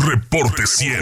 Reporte 100.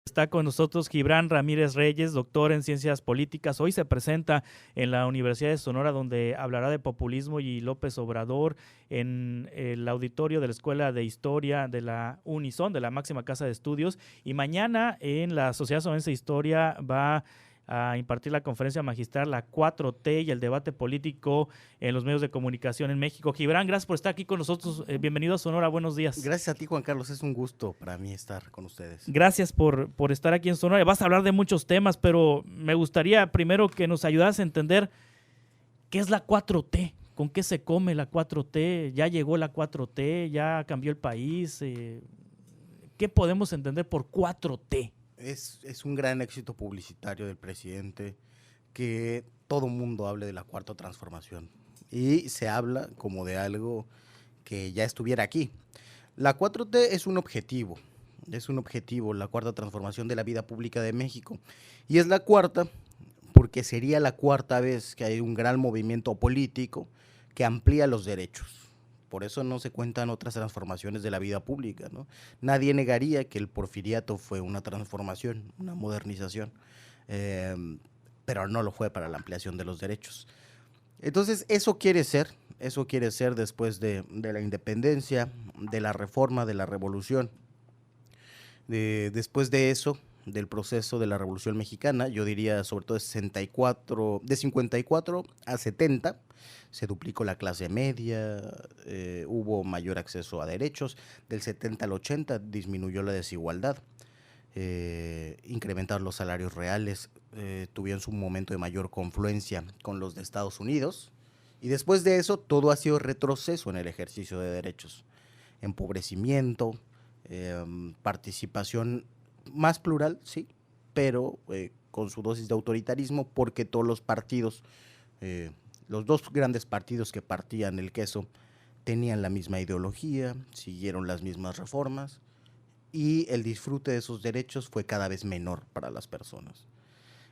Está con nosotros Gibran Ramírez Reyes, doctor en Ciencias Políticas. Hoy se presenta en la Universidad de Sonora, donde hablará de populismo y López Obrador en el auditorio de la Escuela de Historia de la Unison, de la máxima casa de estudios. Y mañana en la Sociedad Sonorense de Historia va a impartir la conferencia magistral La 4T y el debate político en los medios de comunicación en México. Gibran, gracias por estar aquí con nosotros. Bienvenido a Sonora, buenos días. Gracias a ti, Juan Carlos, es un gusto para mí estar con ustedes. Gracias por estar aquí en Sonora. Vas a hablar de muchos temas, pero me gustaría primero que nos ayudas a entender qué es la 4T, con qué se come la 4T, ya llegó la 4T, ya cambió el país. ¿Qué podemos entender por 4T? Es un gran éxito publicitario del presidente que todo mundo hable de la cuarta transformación y se habla como de algo que ya estuviera aquí. La 4T es un objetivo, la cuarta transformación de la vida pública de México. Y es la cuarta porque sería la cuarta vez que hay un gran movimiento político que amplía los derechos. Por eso no se cuentan otras transformaciones de la vida pública, ¿no? Nadie negaría que el porfiriato fue una transformación, una modernización, pero no lo fue para la ampliación de los derechos. Entonces, eso quiere ser después de la independencia, de la reforma, de la revolución. Después de eso, del proceso de la Revolución Mexicana, yo diría sobre todo de 54 a 70, se duplicó la clase media, hubo mayor acceso a derechos. Del 70 al 80 disminuyó la desigualdad, incrementaron los salarios reales, tuvieron su momento de mayor confluencia con los de Estados Unidos. Y después de eso, todo ha sido retroceso en el ejercicio de derechos, empobrecimiento, participación más plural, sí, pero con su dosis de autoritarismo, porque todos los partidos, los dos grandes partidos que partían el queso, tenían la misma ideología, siguieron las mismas reformas, y el disfrute de esos derechos fue cada vez menor para las personas.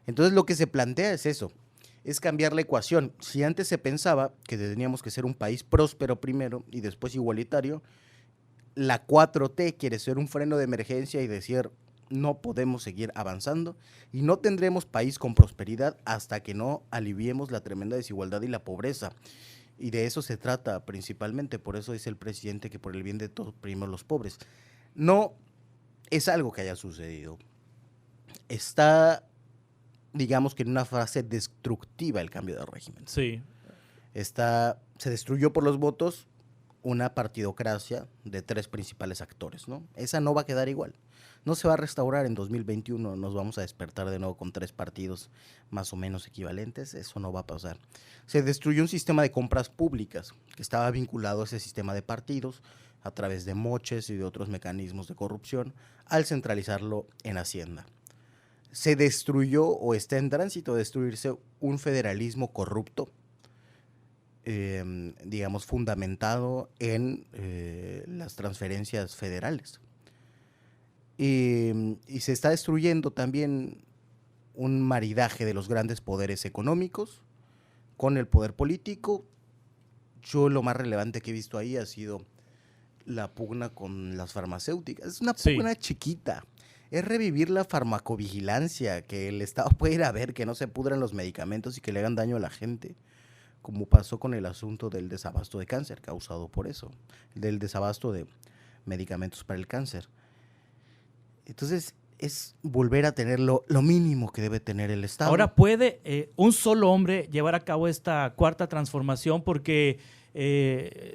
Entonces lo que se plantea es eso, es cambiar la ecuación. Si antes se pensaba que teníamos que ser un país próspero primero y después igualitario, la 4T quiere ser un freno de emergencia y decir, no podemos seguir avanzando y no tendremos país con prosperidad hasta que no aliviemos la tremenda desigualdad y la pobreza. Y de eso se trata principalmente, por eso dice el presidente que por el bien de todos primero los pobres. No es algo que haya sucedido. Está, digamos que en una fase destructiva el cambio de régimen. Sí. Se destruyó por los votos una partidocracia de tres principales actores, ¿no? Esa no va a quedar igual. No se va a restaurar en 2021, nos vamos a despertar de nuevo con tres partidos más o menos equivalentes, eso no va a pasar. Se destruyó un sistema de compras públicas que estaba vinculado a ese sistema de partidos a través de moches y de otros mecanismos de corrupción al centralizarlo en Hacienda. Se destruyó o está en tránsito de destruirse un federalismo corrupto, digamos, fundamentado en las transferencias federales. Y se está destruyendo también un maridaje de los grandes poderes económicos con el poder político. Yo lo más relevante que he visto ahí ha sido la pugna con las farmacéuticas. Es una pugna chiquita. Es revivir la farmacovigilancia, que el Estado puede ir a ver que no se pudran los medicamentos y que le hagan daño a la gente, como pasó con el asunto del desabasto de cáncer causado por eso, del desabasto de medicamentos para el cáncer. Entonces, es volver a tener lo mínimo que debe tener el Estado. Ahora, ¿puede un solo hombre llevar a cabo esta cuarta transformación? Porque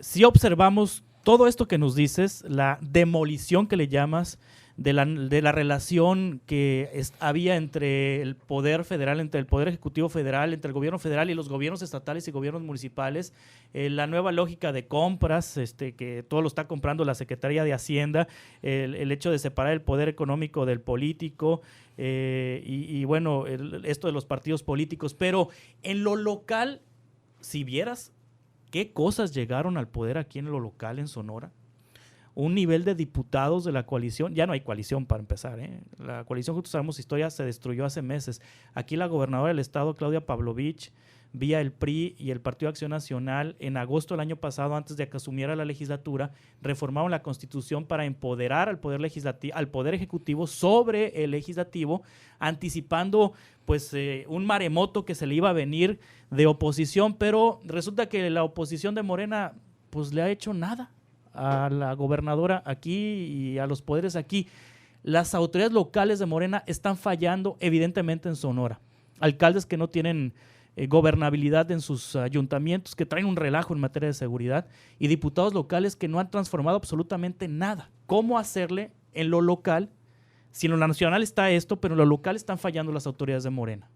si observamos todo esto que nos dices, la demolición que le llamas de la relación que había entre el poder federal, entre el poder ejecutivo federal, entre el gobierno federal y los gobiernos estatales y gobiernos municipales, la nueva lógica de compras, que todo lo está comprando la Secretaría de Hacienda, el hecho de separar el poder económico del político, y bueno, esto de los partidos políticos. Pero en lo local, si vieras qué cosas llegaron al poder aquí en lo local en Sonora, un nivel de diputados de la coalición, ya no hay coalición para empezar, la coalición Juntos Sabemos Historia se destruyó hace meses. Aquí la gobernadora del estado, Claudia Pavlovich, vía el PRI y el Partido Acción Nacional en agosto del año pasado, antes de que asumiera la legislatura, reformaron la Constitución para empoderar al Poder Legislativo, al Poder Ejecutivo sobre el Legislativo, anticipando pues un maremoto que se le iba a venir de oposición, pero resulta que la oposición de Morena pues le ha hecho nada a la gobernadora aquí y a los poderes aquí. Las autoridades locales de Morena están fallando evidentemente en Sonora. Alcaldes que no tienen gobernabilidad en sus ayuntamientos, que traen un relajo en materia de seguridad, y diputados locales que no han transformado absolutamente nada. ¿Cómo hacerle en lo local? Si en lo nacional está esto, pero en lo local están fallando las autoridades de Morena.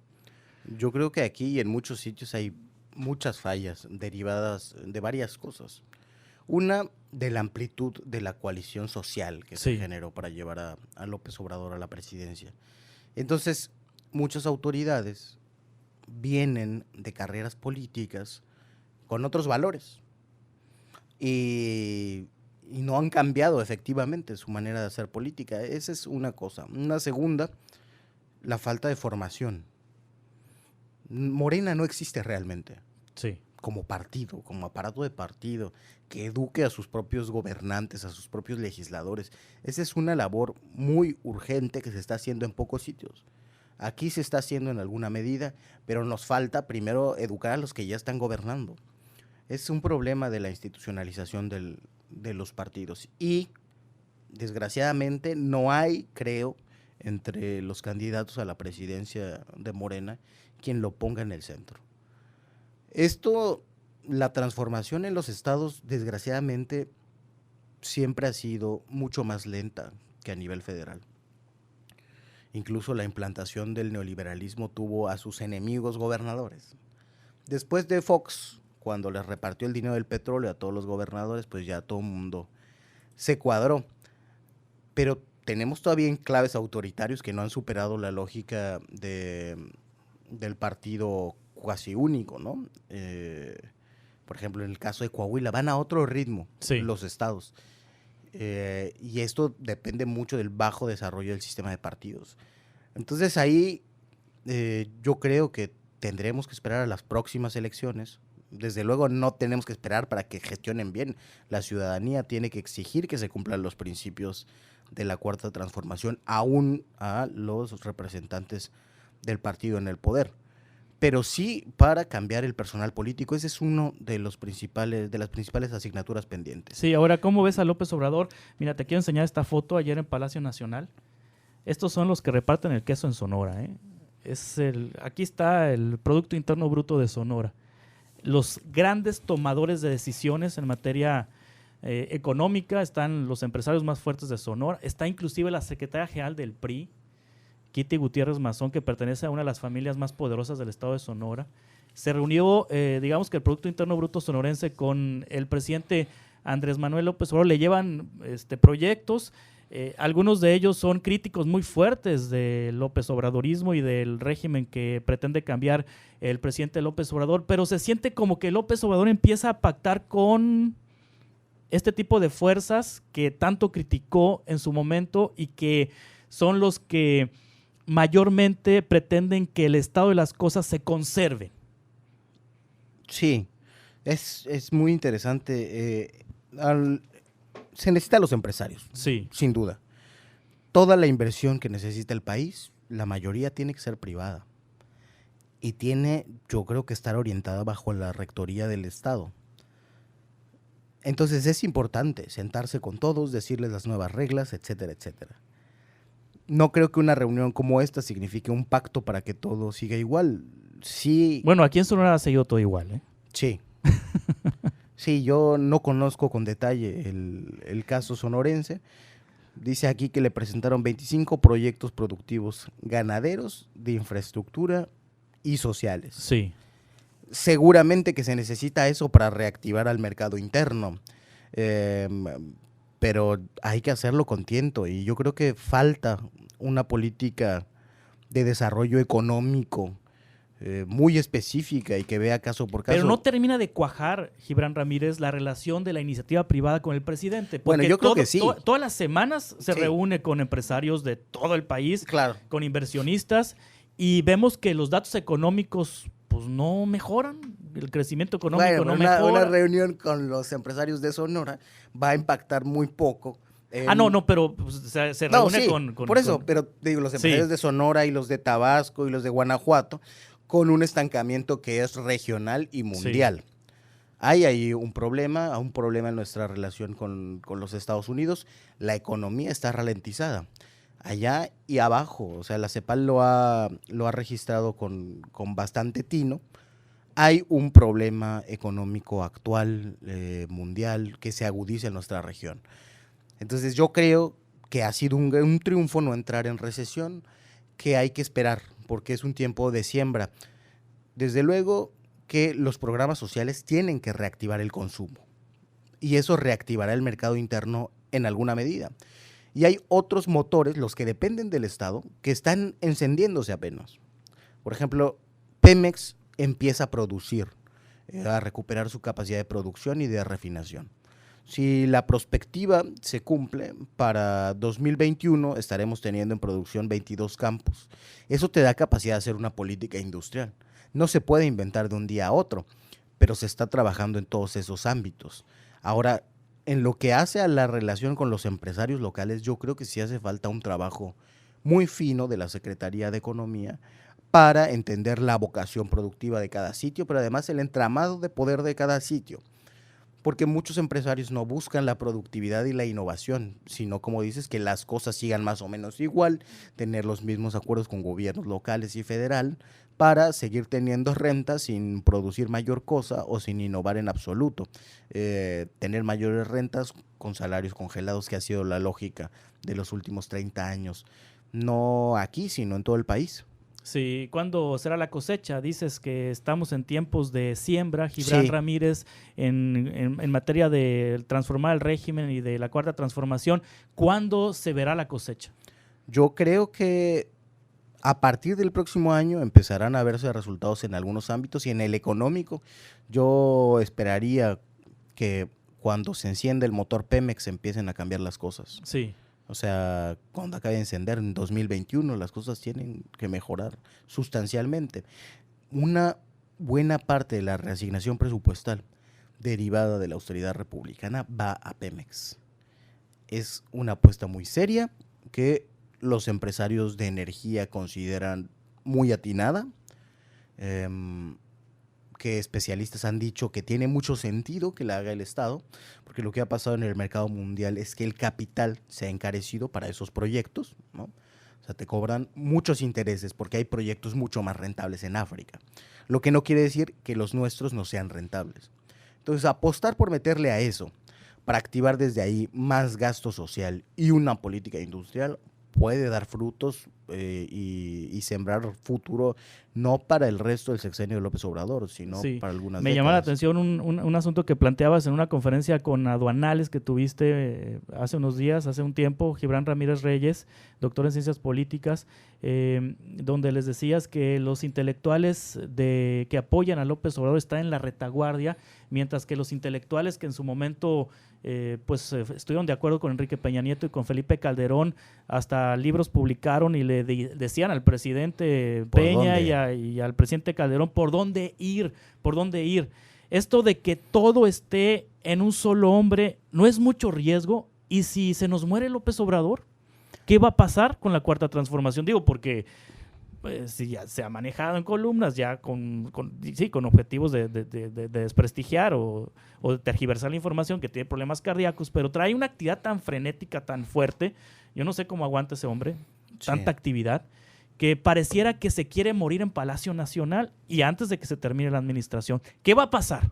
Yo creo que aquí y en muchos sitios hay muchas fallas derivadas de varias cosas. Una, de la amplitud de la coalición social que se generó para llevar a López Obrador a la presidencia. Entonces, muchas autoridades vienen de carreras políticas con otros valores y no han cambiado efectivamente su manera de hacer política. Esa es una cosa. Una segunda, la falta de formación. Morena no existe realmente. Sí. Como partido, como aparato de partido, que eduque a sus propios gobernantes, a sus propios legisladores. Esa es una labor muy urgente que se está haciendo en pocos sitios. Aquí se está haciendo en alguna medida, pero nos falta primero educar a los que ya están gobernando. Es un problema de la institucionalización de los partidos. Y, desgraciadamente, no hay, creo, entre los candidatos a la presidencia de Morena, quien lo ponga en el centro. Esto, la transformación en los estados, desgraciadamente, siempre ha sido mucho más lenta que a nivel federal. Incluso la implantación del neoliberalismo tuvo a sus enemigos gobernadores. Después de Fox, cuando les repartió el dinero del petróleo a todos los gobernadores, pues ya todo el mundo se cuadró. Pero tenemos todavía enclaves autoritarios que no han superado la lógica del partido casi único, ¿no? Por ejemplo, en el caso de Coahuila, van a otro ritmo los estados. Y esto depende mucho del bajo desarrollo del sistema de partidos. Entonces ahí yo creo que tendremos que esperar a las próximas elecciones. Desde luego no tenemos que esperar para que gestionen bien. La ciudadanía tiene que exigir que se cumplan los principios de la Cuarta Transformación, aún a los representantes del partido en el poder. Pero sí para cambiar el personal político. Ese es uno de las principales asignaturas pendientes. Sí, ahora, ¿cómo ves a López Obrador? Mira, te quiero enseñar esta foto ayer en Palacio Nacional. Estos son los que reparten el queso en Sonora, ¿eh? Aquí está el Producto Interno Bruto de Sonora. Los grandes tomadores de decisiones en materia económica están los empresarios más fuertes de Sonora. Está inclusive la secretaria general del PRI, Kitty Gutiérrez Mazón, que pertenece a una de las familias más poderosas del estado de Sonora. Se reunió, digamos que el Producto Interno Bruto sonorense con el presidente Andrés Manuel López Obrador. Le llevan proyectos. Algunos de ellos son críticos muy fuertes del López Obradorismo y del régimen que pretende cambiar el presidente López Obrador, pero se siente como que López Obrador empieza a pactar con este tipo de fuerzas que tanto criticó en su momento y que son los que mayormente pretenden que el estado de las cosas se conserve. Sí, es muy interesante. Se necesita a los empresarios, sí, sin duda. Toda la inversión que necesita el país, la mayoría tiene que ser privada. Y tiene, yo creo que estar orientada bajo la rectoría del Estado. Entonces es importante sentarse con todos, decirles las nuevas reglas, etcétera, etcétera. No creo que una reunión como esta signifique un pacto para que todo siga igual. Sí. Bueno, aquí en Sonora ha seguido todo igual, ¿eh? Sí. Sí, yo no conozco con detalle el caso sonorense. Dice aquí que le presentaron 25 proyectos productivos ganaderos, de infraestructura y sociales. Sí. Seguramente que se necesita eso para reactivar al mercado interno, pero hay que hacerlo con tiento y yo creo que falta una política de desarrollo económico muy específica y que vea caso por caso. Pero no termina de cuajar, Gibran Ramírez, la relación de la iniciativa privada con el presidente. Bueno, yo creo que sí. Todas las semanas se reúne con empresarios de todo el país, claro, con inversionistas, y vemos que los datos económicos pues no mejoran, el crecimiento económico no una mejora. reunión con los empresarios de Sonora va a impactar muy poco. No, pero pues, se No, reúne sí, con... por eso, pero digo, los empresarios Sí. de Sonora y los de Tabasco y los de Guanajuato, con un estancamiento que es regional y mundial. Hay ahí un problema en nuestra relación con los Estados Unidos. La economía está ralentizada, allá y abajo. O sea, la CEPAL lo ha registrado con bastante tino. Hay un problema económico actual, mundial, que se agudiza en nuestra región. Entonces yo creo que ha sido un triunfo no entrar en recesión, que hay que esperar, porque es un tiempo de siembra. Desde luego que los programas sociales tienen que reactivar el consumo, y eso reactivará el mercado interno en alguna medida. Y hay otros motores, los que dependen del Estado, que están encendiéndose apenas. Por ejemplo, Pemex empieza a producir, a recuperar su capacidad de producción y de refinación. Si la prospectiva se cumple, para 2021 estaremos teniendo en producción 22 campos. Eso te da capacidad de hacer una política industrial. No se puede inventar de un día a otro, pero se está trabajando en todos esos ámbitos. Ahora, en lo que hace a la relación con los empresarios locales, yo creo que sí hace falta un trabajo muy fino de la Secretaría de Economía para entender la vocación productiva de cada sitio, pero además el entramado de poder de cada sitio. Porque muchos empresarios no buscan la productividad y la innovación, sino, como dices, que las cosas sigan más o menos igual, tener los mismos acuerdos con gobiernos locales y federal para seguir teniendo rentas sin producir mayor cosa o sin innovar en absoluto. Tener mayores rentas con salarios congelados, que ha sido la lógica de los últimos 30 años. No aquí, sino en todo el país. Sí, ¿cuándo será la cosecha? Dices que estamos en tiempos de siembra, Gibran Sí. Ramírez, en materia de transformar el régimen y de la cuarta transformación. ¿Cuándo se verá la cosecha? Yo creo que a partir del próximo año empezarán a verse resultados en algunos ámbitos, y en el económico yo esperaría que cuando se encienda el motor Pemex empiecen a cambiar las cosas. Sí. O sea, cuando acabe de encender en 2021, las cosas tienen que mejorar sustancialmente. Una buena parte de la reasignación presupuestal derivada de la austeridad republicana va a Pemex. Es una apuesta muy seria que los empresarios de energía consideran muy atinada, que especialistas han dicho que tiene mucho sentido que la haga el Estado, porque lo que ha pasado en el mercado mundial es que el capital se ha encarecido para esos proyectos, ¿no? O sea, te cobran muchos intereses porque hay proyectos mucho más rentables en África, lo que no quiere decir que los nuestros no sean rentables. Entonces, apostar por meterle a eso, para activar desde ahí más gasto social y una política industrial, puede dar frutos y sembrar futuro, no para el resto del sexenio de López Obrador, sino Sí. para algunas Me décadas. llama la atención un asunto que planteabas en una conferencia con aduanales que tuviste hace unos días, hace un tiempo, Gibran Ramírez Reyes, doctor en ciencias políticas, donde les decías que los intelectuales que apoyan a López Obrador están en la retaguardia, mientras que los intelectuales que en su momento estuvieron de acuerdo con Enrique Peña Nieto y con Felipe Calderón, hasta libros publicaron y le decían al presidente Peña y al presidente Calderón por dónde ir. Esto de que todo esté en un solo hombre no es mucho riesgo. Y si se nos muere López Obrador, ¿qué va a pasar con la cuarta transformación? Digo, porque si ya se ha manejado en columnas, ya con objetivos de desprestigiar o de tergiversar la información, que tiene problemas cardíacos, pero trae una actividad tan frenética, tan fuerte. Yo no sé cómo aguanta ese hombre, tanta actividad, que pareciera que se quiere morir en Palacio Nacional y antes de que se termine la administración. ¿Qué va a pasar?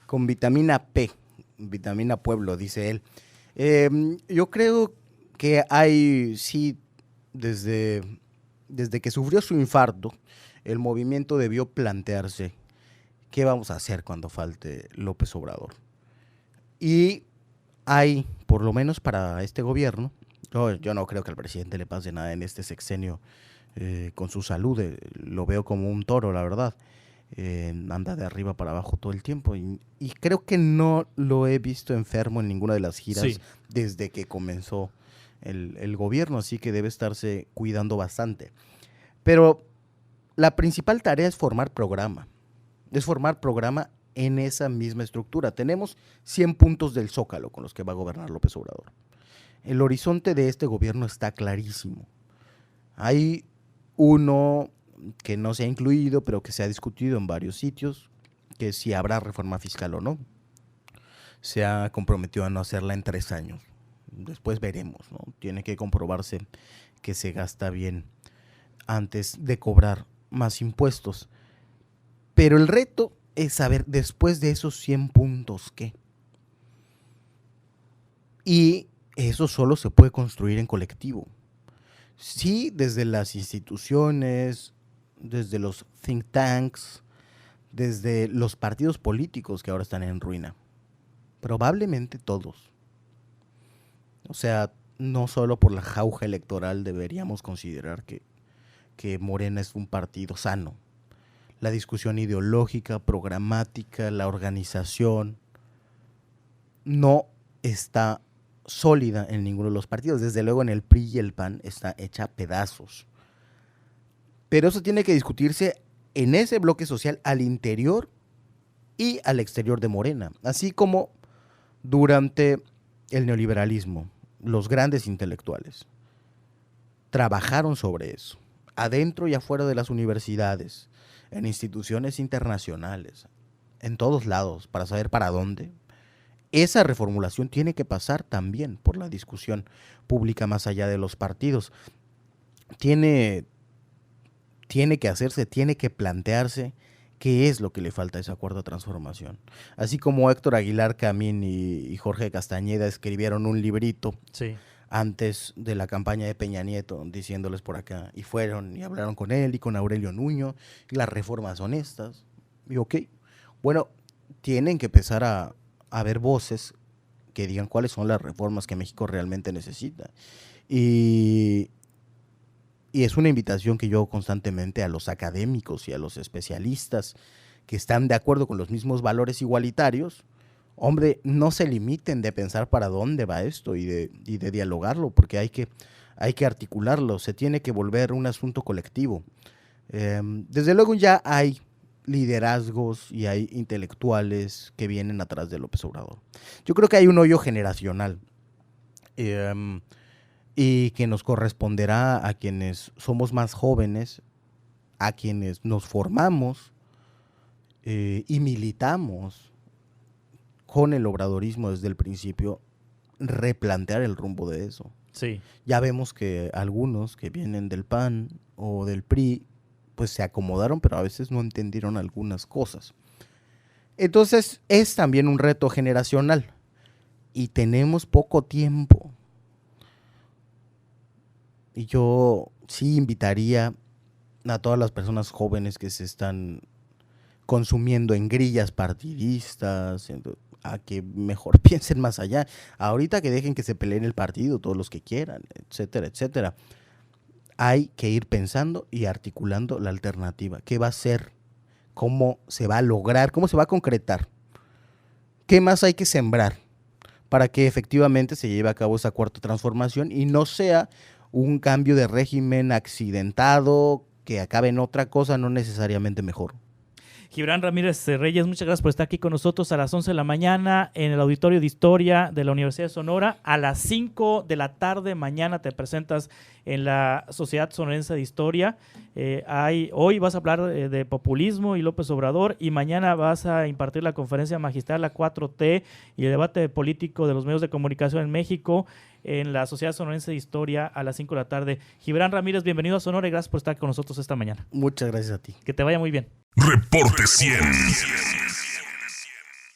Con vitamina P, vitamina pueblo, dice él. Yo creo que hay, sí, desde que sufrió su infarto, el movimiento debió plantearse qué vamos a hacer cuando falte López Obrador. Y hay, por lo menos para este gobierno, yo no creo que al presidente le pase nada en este sexenio con su salud, lo veo como un toro, la verdad. Anda de arriba para abajo todo el tiempo y creo que no lo he visto enfermo en ninguna de las giras desde que comenzó el gobierno, así que debe estarse cuidando bastante. Pero la principal tarea es formar programa. es formar programa en esa misma estructura. Tenemos 100 puntos del Zócalo con los que va a gobernar López Obrador. El horizonte de este gobierno está clarísimo. Hay uno que no se ha incluido, pero que se ha discutido en varios sitios, que si habrá reforma fiscal o no. Se ha comprometido a no hacerla en 3 años. Después veremos, ¿no? Tiene que comprobarse que se gasta bien antes de cobrar más impuestos. Pero el reto es saber, después de esos 100 puntos, ¿qué? Y eso solo se puede construir en colectivo. Sí, desde las instituciones, desde los think tanks, desde los partidos políticos que ahora están en ruina. Probablemente todos. O sea, no solo por la jauja electoral deberíamos considerar que Morena es un partido sano. La discusión ideológica, programática, la organización no está sólida en ninguno de los partidos. Desde luego en el PRI y el PAN está hecha a pedazos. Pero eso tiene que discutirse en ese bloque social al interior y al exterior de Morena. Así como durante el neoliberalismo, los grandes intelectuales trabajaron sobre eso, adentro y afuera de las universidades, en instituciones internacionales, en todos lados, para saber para dónde. Esa reformulación tiene que pasar también por la discusión pública más allá de los partidos. Tiene que hacerse, tiene que plantearse qué es lo que le falta a esa cuarta transformación. Así como Héctor Aguilar Camín y Jorge Castañeda escribieron un librito antes de la campaña de Peña Nieto, diciéndoles por acá, y fueron y hablaron con él y con Aurelio Nuño, y las reformas son estas. Y ok, bueno, tienen que empezar a haber voces que digan cuáles son las reformas que México realmente necesita. Y es una invitación que yo hago constantemente a los académicos y a los especialistas que están de acuerdo con los mismos valores igualitarios. Hombre, no se limiten de pensar para dónde va esto y de dialogarlo, porque hay que articularlo, se tiene que volver un asunto colectivo. Desde luego ya hay liderazgos y hay intelectuales que vienen atrás de López Obrador. Yo creo que hay un hoyo generacional y que nos corresponderá a quienes somos más jóvenes, a quienes nos formamos y militamos con el obradorismo desde el principio, replantear el rumbo de eso. Sí. Ya vemos que algunos que vienen del PAN o del PRI, pues se acomodaron, pero a veces no entendieron algunas cosas. Entonces, es también un reto generacional y tenemos poco tiempo. Y yo sí invitaría a todas las personas jóvenes que se están consumiendo en grillas partidistas, a que mejor piensen más allá. Ahorita que dejen que se peleen el partido, todos los que quieran, etcétera, etcétera. Hay que ir pensando y articulando la alternativa. ¿Qué va a ser? ¿Cómo se va a lograr? ¿Cómo se va a concretar? ¿Qué más hay que sembrar para que efectivamente se lleve a cabo esa cuarta transformación y no sea un cambio de régimen accidentado que acabe en otra cosa, no necesariamente mejor? Gibran Ramírez Reyes, muchas gracias por estar aquí con nosotros a las 11 de la mañana en el Auditorio de Historia de la Universidad de Sonora. A las 5 de la tarde mañana te presentas en la Sociedad Sonorense de Historia. Hoy vas a hablar de populismo y López Obrador, y mañana vas a impartir la conferencia magistral La 4T y el debate político de los medios de comunicación en México en la Sociedad Sonorense de Historia a las 5 de la tarde. Gibran Ramírez, bienvenido a Sonora y gracias por estar con nosotros esta mañana. Muchas gracias a ti. Que te vaya muy bien. Reporte 100.